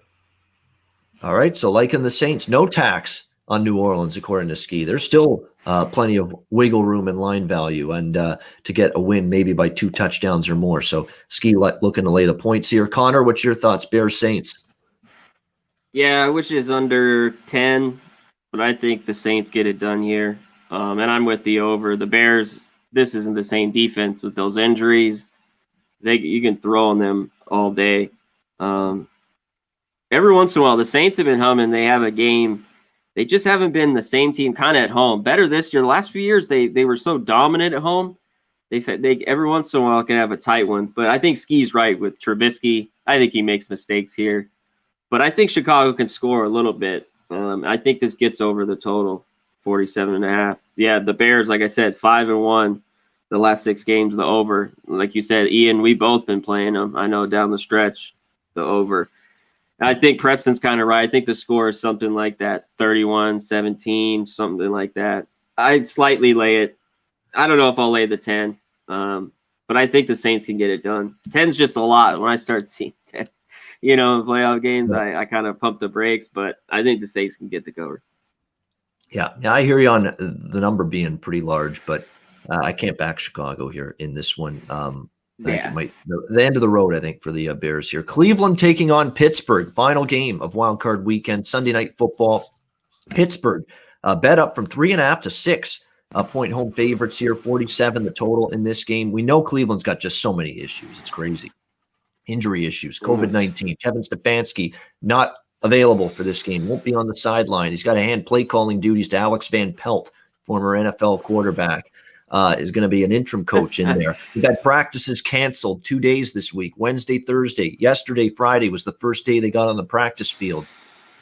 All right, so liking the Saints, no tax on New Orleans, according to Skee. There's still plenty of wiggle room and line value, and to get a win maybe by 2 touchdowns or more. So Skee looking to lay the points here. Connor, what's your thoughts? Bears, Saints. Yeah, I wish it's under 10, but I think the Saints get it done here. And I'm with the over. The Bears, this isn't the same defense with those injuries. you can throw on them all day. Every once in a while, the Saints have been humming. They have a game. They just haven't been the same team kind of at home. Better this year. The last few years, they were so dominant at home. They every once in a while can have a tight one. But I think Skee's right with Trubisky. I think he makes mistakes here. But I think Chicago can score a little bit. I think this gets over the total, 47.5. Yeah, the Bears, like I said, 5-1. The last 6 games, the over. Like you said, Ian, we both been playing them. I know down the stretch, the over. I think Preston's kind of right. I think the score is something like that, 31-17, something like that. I'd slightly lay it. I don't know if I'll lay the 10, but I think the Saints can get it done. 10's just a lot. When I start seeing 10, in playoff games, I kind of pump the brakes, but I think the Saints can get the cover. Yeah, I hear you on the number being pretty large, but I can't back Chicago here in this one. I think it might the end of the road, I think, for the Bears here. Cleveland taking on Pittsburgh, final game of Wildcard Weekend, Sunday Night Football. Pittsburgh bet up from 3.5 to 6 point home favorites here, 47 the total in this game. We know Cleveland's got just so many issues. It's crazy. Injury issues, COVID-19. Kevin Stefanski not available for this game, won't be on the sideline. He's got to hand play calling duties to Alex Van Pelt, former NFL quarterback. Is going to be an interim coach in there. We've had practices canceled 2 days this week, Wednesday, Thursday. Yesterday, Friday was the first day they got on the practice field,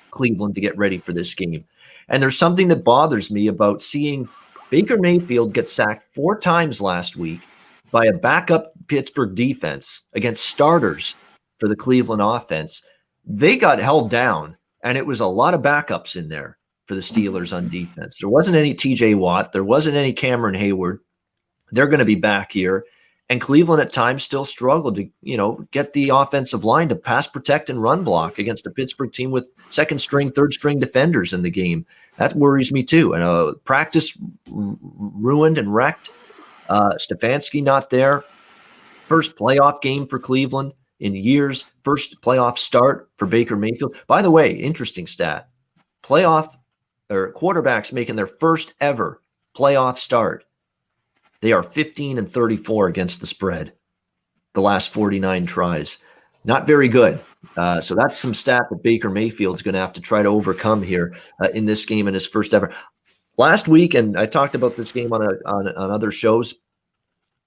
Cleveland, to get ready for this game. And there's something that bothers me about seeing Baker Mayfield get sacked 4 times last week by a backup Pittsburgh defense against starters for the Cleveland offense. They got held down, and it was a lot of backups in there for the Steelers on defense. There wasn't any TJ Watt. There wasn't any Cameron Hayward. They're going to be back here. And Cleveland at times still struggled to, get the offensive line to pass protect and run block against a Pittsburgh team with second string, third string defenders in the game. That worries me too. And practice ruined and wrecked. Stefanski not there. First playoff game for Cleveland in years. First playoff start for Baker Mayfield. By the way, interesting stat. Quarterbacks making their first ever playoff start. They are 15-34 against the spread. The last 49 tries. Not very good. So that's some stat that Baker Mayfield's going to have to try to overcome here in this game in his first ever. Last week, and I talked about this game on other shows,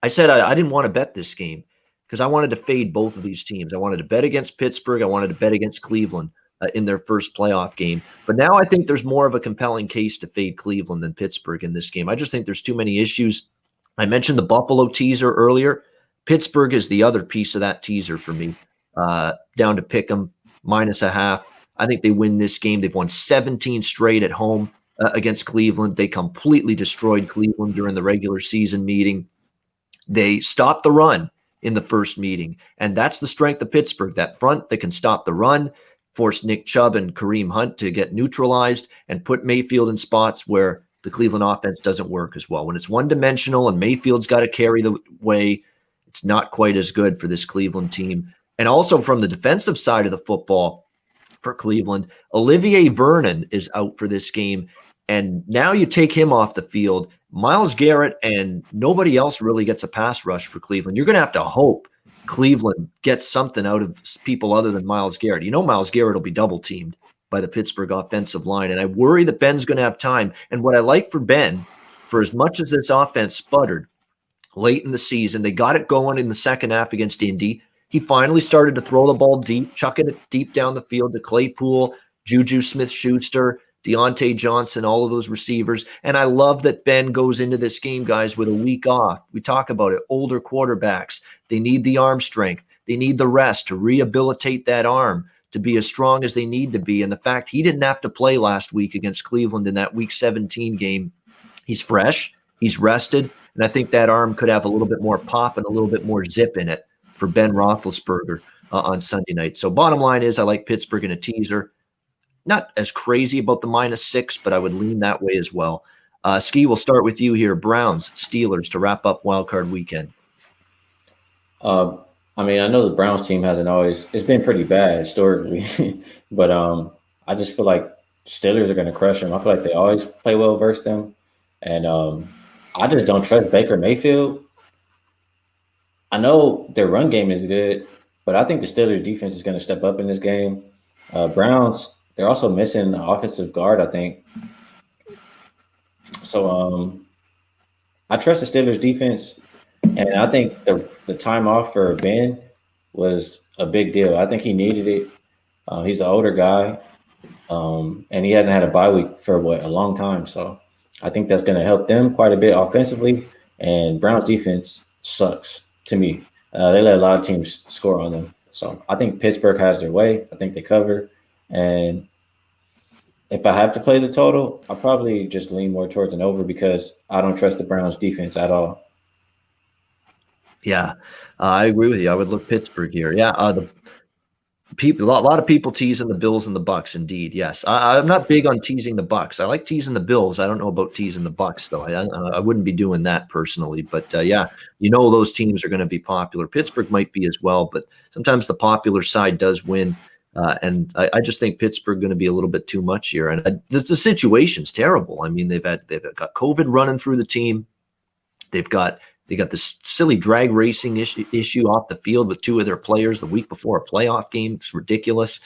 I said I didn't want to bet this game because I wanted to fade both of these teams. I wanted to bet against Pittsburgh. I wanted to bet against Cleveland in their first playoff game. But now I think there's more of a compelling case to fade Cleveland than Pittsburgh in this game. I just think there's too many issues. I mentioned the Buffalo teaser earlier. Pittsburgh is the other piece of that teaser for me. Down to pick them, -0.5. I think they win this game. They've won 17 straight at home against Cleveland. They completely destroyed Cleveland during the regular season meeting. They stopped the run in the first meeting, and that's the strength of Pittsburgh. That front that can stop the run, force Nick Chubb and Kareem Hunt to get neutralized, and put Mayfield in spots where the Cleveland offense doesn't work as well. When it's one-dimensional and Mayfield's got to carry the way, it's not quite as good for this Cleveland team. And also from the defensive side of the football for Cleveland, Olivier Vernon is out for this game. And now you take him off the field, Myles Garrett and nobody else really gets a pass rush for Cleveland. You're going to have to hope Cleveland gets something out of people other than Myles Garrett. Myles Garrett will be double teamed by the Pittsburgh offensive line. And I worry that Ben's going to have time. And what I like for Ben, for as much as this offense sputtered late in the season, they got it going in the second half against Indy. He finally started to throw the ball deep, chucking it deep down the field to Claypool, Juju Smith-Schuster, Deontay Johnson, all of those receivers. And I love that Ben goes into this game, guys, with a week off. We talk about it. Older quarterbacks, they need the arm strength. They need the rest to rehabilitate that arm to be as strong as they need to be. And the fact he didn't have to play last week against Cleveland in that Week 17 game, he's fresh, he's rested, and I think that arm could have a little bit more pop and a little bit more zip in it for Ben Roethlisberger on Sunday night. So bottom line is I like Pittsburgh in a teaser. Not as crazy about the -6, but I would lean that way as well. Skee, we'll start with you here. Browns, Steelers to wrap up Wildcard Weekend. I know the Browns team it's been pretty bad historically, but I just feel like Steelers are going to crush them. I feel like they always play well versus them. And I just don't trust Baker Mayfield. I know their run game is good, but I think the Steelers defense is going to step up in this game. Browns, they're also missing the offensive guard, I think. So I trust the Steelers defense, and I think the time off for Ben was a big deal. I think he needed it. He's an older guy, and he hasn't had a bye week for a long time. So I think that's going to help them quite a bit offensively. And Browns defense sucks to me. They let a lot of teams score on them. So I think Pittsburgh has their way. I think they cover. And if I have to play the total, I'll probably just lean more towards an over because I don't trust the Browns defense at all. Yeah, I agree with you. I would look Pittsburgh here. Yeah, the people, a lot of people teasing the Bills and the Bucks. Indeed, yes. I'm not big on teasing the Bucks. I like teasing the Bills. I don't know about teasing the Bucks though. I wouldn't be doing that personally. But yeah, those teams are going to be popular. Pittsburgh might be as well, but sometimes the popular side does win. And I just think Pittsburgh going to be a little bit too much here. And the situation's terrible. I mean, they've got COVID running through the team. They got this silly drag racing issue off the field with two of their players the week before a playoff game. It's ridiculous.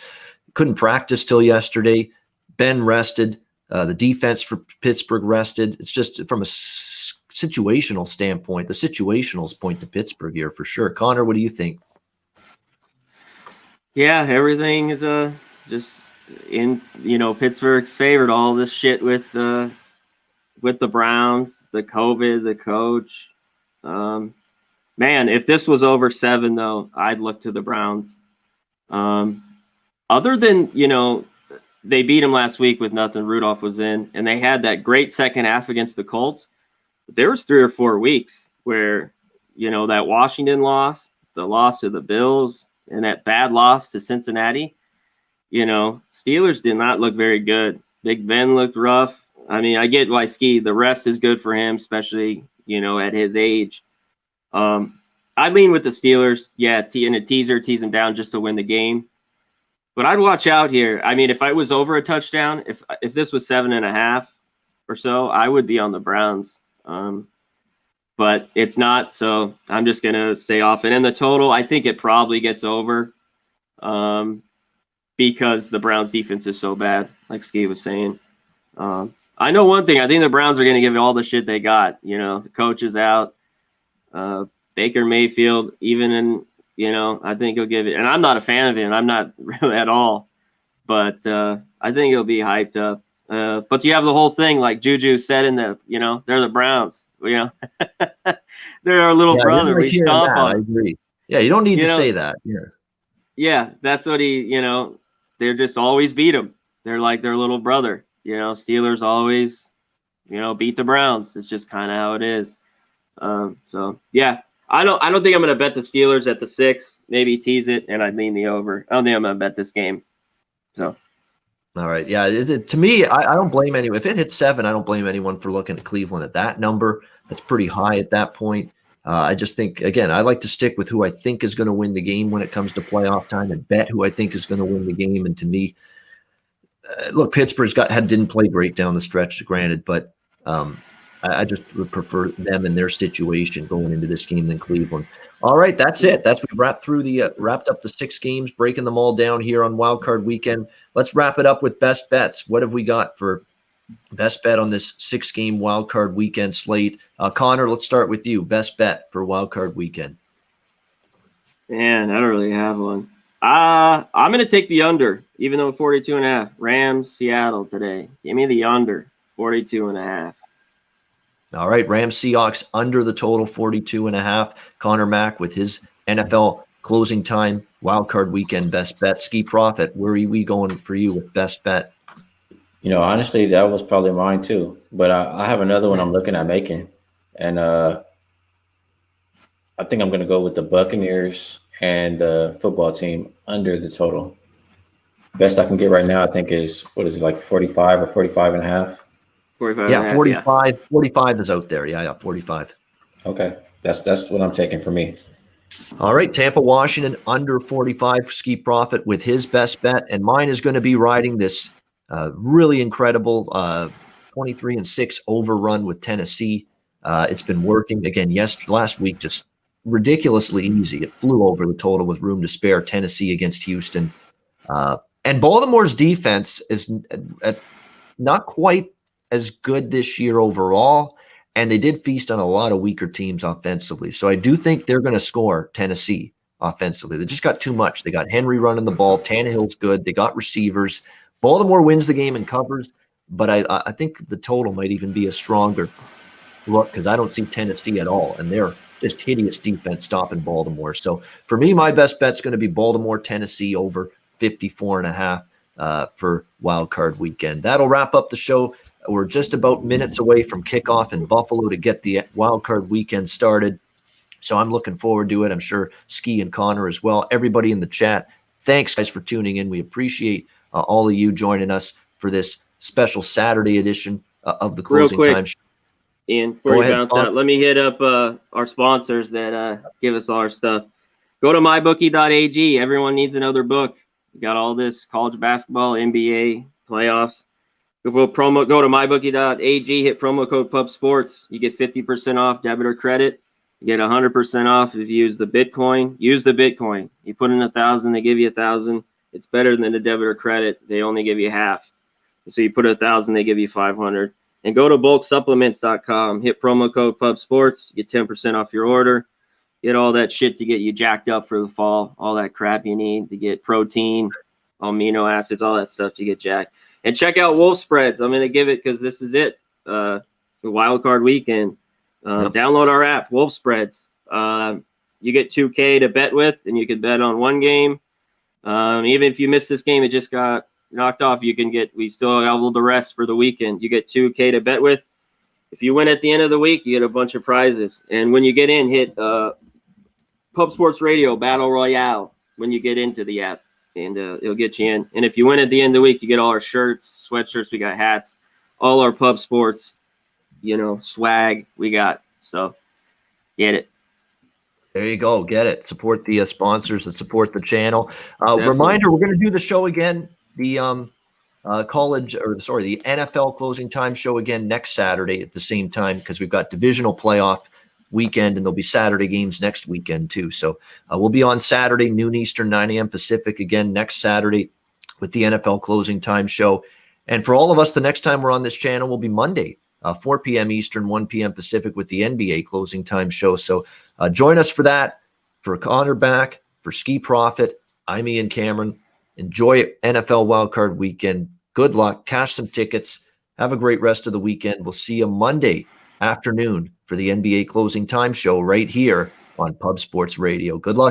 Couldn't practice till yesterday. Ben rested. The defense for Pittsburgh rested. It's just from a situational standpoint, the situationals point to Pittsburgh here for sure. Connor, what do you think? Yeah, everything is just in Pittsburgh's favored. All this shit with the Browns, the COVID, the coach. Man, if this was over 7 though, I'd look to the Browns. Other than they beat them last week with nothing. Rudolph was in, and they had that great second half against the Colts. But there was 3 or 4 weeks where that Washington loss, the loss to the Bills, and that bad loss to Cincinnati, Steelers did not look very good. Big Ben looked rough. I mean, I get why Skee, the rest is good for him, especially, at his age. I lean with the Steelers. Yeah, in a teaser, tease them down just to win the game. But I'd watch out here. I mean, if I was over a touchdown, if this was 7.5 or so, I would be on the Browns. But it's not, so I'm just going to stay off it. And the total, I think it probably gets over because the Browns defense is so bad, like Skee was saying. I know one thing. I think the Browns are going to give it all the shit they got. The coach is out. Baker Mayfield, even in, I think he'll give it. And I'm not a fan of him. I'm not really at all. But I think he'll be hyped up. But you have the whole thing, like Juju said in the, they're the Browns. They're our little brother. We stomp on. I agree. Yeah, you don't need to say that. Yeah, that's what they're just always beat them. They're like their little brother. Steelers always, beat the Browns. It's just kind of how it is. So yeah, I don't think I'm going to bet the Steelers at the 6. Maybe tease it, and I'd lean the over. I don't think I'm going to bet this game. So. All right. Yeah. To me, I don't blame anyone. If it hits 7, I don't blame anyone for looking at Cleveland at that number. That's pretty high at that point. I just think, again, I like to stick with who I think is going to win the game when it comes to playoff time and bet who I think is going to win the game. And to me, look, Pittsburgh's didn't play great down the stretch, granted, but I just would prefer them in their situation going into this game than Cleveland. All right, that's it. We've wrapped up the 6 games, breaking them all down here on Wildcard Weekend. Let's wrap it up with best bets. What have we got for best bet on this 6-game Wildcard Weekend slate? Connor, let's start with you. Best bet for Wildcard Weekend. Man, I don't really have one. I'm going to take the under, even though 42.5. Rams, Seattle today. Give me the under, 42.5. All right, Rams Seahawks under the total 42.5. Connor Mack with his NFL closing time Wildcard Weekend best bet. Skee Profit, where are we going for you with best bet? Honestly, that was probably mine too. But I have another one I'm looking at making, and I think I'm going to go with the Buccaneers and the football team under the total. Best I can get right now, I think, is like 45 or 45.5. 45. Yeah, 45. Yeah. 45 is out there. Yeah, 45. Okay, that's what I'm taking for me. All right, Tampa, Washington under 45. Skee Profit with his best bet, and mine is going to be riding this really incredible 23-6 overrun with Tennessee. It's been working again. Last week, just ridiculously easy. It flew over the total with room to spare. Tennessee against Houston. And Baltimore's defense is not quite as good this year overall, and they did feast on a lot of weaker teams offensively. So I do think they're going to score Tennessee offensively. They just got too much. They got Henry running the ball. Tannehill's good. They got receivers. Baltimore wins the game and covers, but I think the total might even be a stronger look because I don't see Tennessee at all, and they're just hideous defense stopping Baltimore. So for me, my best bet's going to be Baltimore, Tennessee over 54.5 for Wild Card Weekend. That'll wrap up the show. We're just about minutes away from kickoff in Buffalo to get the Wild Card Weekend started. So I'm looking forward to it. I'm sure Skee and Connor as well. Everybody in the chat, thanks guys for tuning in. We appreciate all of you joining us for this special Saturday edition of the Closing Time Show. Ian, before you bounce out, let me hit up our sponsors that give us all our stuff. Go to mybookie.ag. Everyone needs another book. You got all this college basketball, NBA, playoffs. Go to mybookie.ag, hit promo code PubSports. You get 50% off debit or credit. You get 100% off if you use the Bitcoin. Use the Bitcoin. You put in 1,000, they give you 1,000. It's better than the debit or credit. They only give you half. So you put 1,000, they give you 500. And go to bulksupplements.com. Hit promo code PubSports. Get 10% off your order. Get all that shit to get you jacked up for the fall. All that crap you need to get protein, amino acids, all that stuff to get jacked. And check out Wolf Spreads. I'm going to give it because this is it. The Wild Card Weekend. Download our app, Wolf Spreads. You get 2K to bet with, and you can bet on one game. Even if you miss this game, it just got knocked off. We still have all the rest for the weekend. You get 2K to bet with. If you win at the end of the week, you get a bunch of prizes. And when you get in, hit Pub Sports Radio Battle Royale when you get into the app, and it'll get you in. And if you win at the end of the week, you get all our shirts, sweatshirts, we got hats, all our Pub Sports, swag we got. So get it. There you go. Get it. Support the sponsors that support the channel. Reminder, we're going to do the show again, the NFL Closing Time show again next Saturday at the same time because we've got divisional playoff weekend and there'll be Saturday games next weekend too. So we'll be on Saturday, noon Eastern, 9 a.m. Pacific again next Saturday with the NFL Closing Time show. And for all of us, the next time we're on this channel will be Monday, 4 p.m. Eastern, 1 p.m. Pacific with the NBA Closing Time show. So join us for that. For Connor back, for Skee Profit, I'm Ian Cameron. Enjoy NFL Wildcard Weekend. Good luck. Cash some tickets. Have a great rest of the weekend. We'll see you Monday afternoon for the NBA Closing Time show right here on Pub Sports Radio. Good luck, everyone.